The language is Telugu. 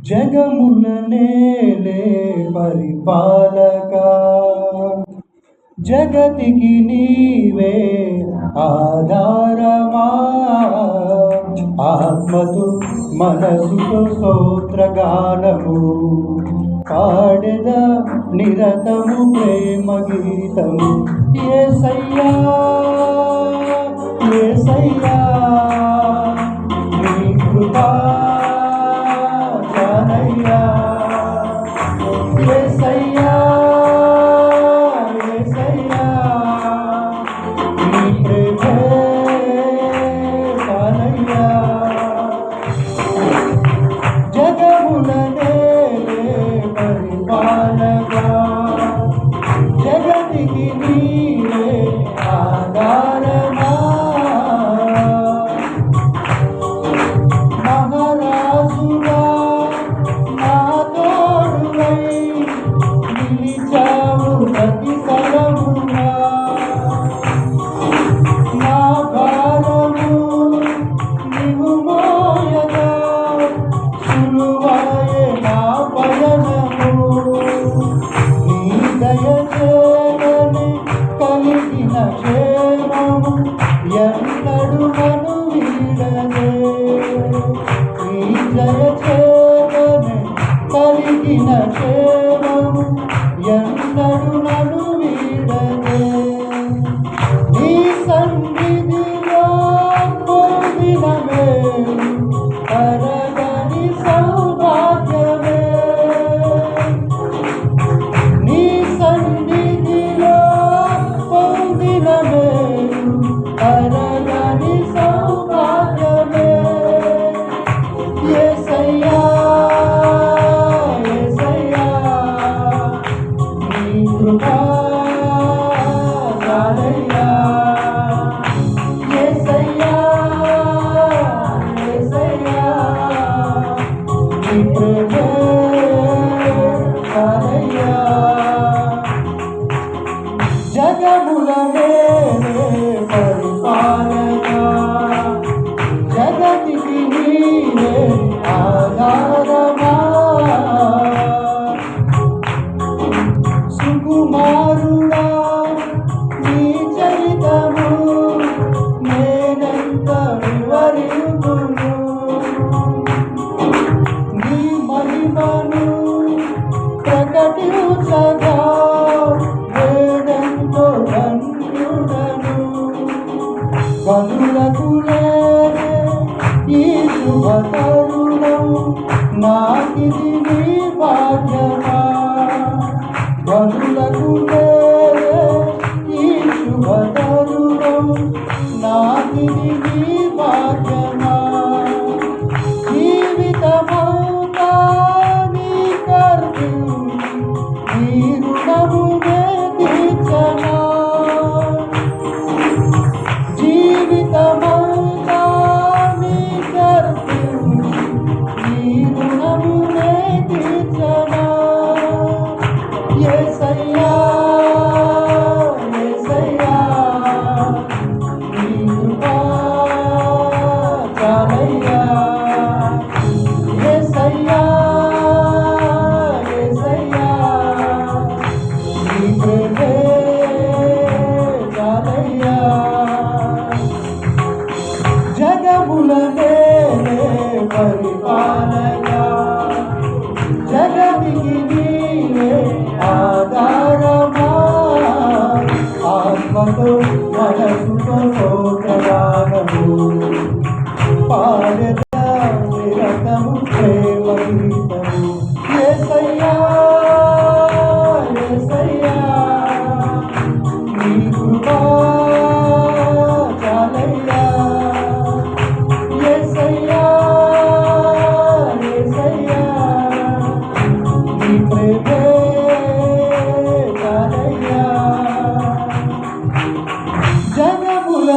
జగముల నేలే పరిపాలక, జగతికి నీవే ఆధారమా. ఆత్మతో మనసుతో స్తోత్రగానము పాడెద నిరతము ప్రేమ గీతము. యేసయ్యా యేసయ్యా నీ కృపా చాలయ్యా. యేసయ్యా యేసయ్యా నీ ప్రేమే చాలయ్యా. జగముల నేలే పరిపాలగా, జగతికి నీవే ఆధారమా. మహారాజుగా నా తోడువై నిలిచావు ప్రతి స్థలమునా. నా భారము నీవు మోయగా సులువాయే నా పయనము. నీ దయచేతనే కలిగిన క్షేమము ఎన్నడు నన్ను వీడదే. నీ దయచేతనే కలిగిన క్షేమము ఎన్నడు నన్ను వీడదే. నీ సన్నిధిలో పొందిన మేలు తరగని సౌభాగ్యమే. నీ సన్నిధిలో పొందిన మేలు తరగని సౌభాగ్యమే. యేసయ్యా యేసయ్యా నీ కృపా చాలయ్యా. యేసయ్యా యేసయ్యా నీ ప్రేమే చాలయ్యా. జగముల నేలే పరిపాలగా, జగతికి నీవే ఆధారమా. సుకుమారుడా నీ చరితము నేనెంత వివరింతును. నీ మహిమను ప్రకటించగా నేనెంతో ధన్యుడను. కనులకు లేని ఈ శుభ తరుణం నాకిది నీ భాగ్యమా. కనులకు లేని ఈ శుభ తరుణం నాకిది నీ భాగ్యమా. జీవితమంతా నీ కర్తవ్యం, నీ రుణమునే తీర్చనా. జీవితమంతా నీ కర్తవ్యం, నీ రుణమునే తీర్చనా. యేసయ్యా యేసయ్యా నీ కృపా చాలయ్యా. యేసయ్యా యేసయ్యా నీ ప్రేమే చాలయ్యా. జగముల నేలే పరిపాలగా, జగతికి నీవే ఆధారమా. ఆత్మతో మనసుతో స్తోత్రగానము పాడెద నిరతము ప్రేమ గీతము. యేసయ్యా యేసయ్యా నీ కృపా చాలయ్యా. యేసయ్యా యేసయ్యా నీ ప్రేమే చాలయ్యా. జగముల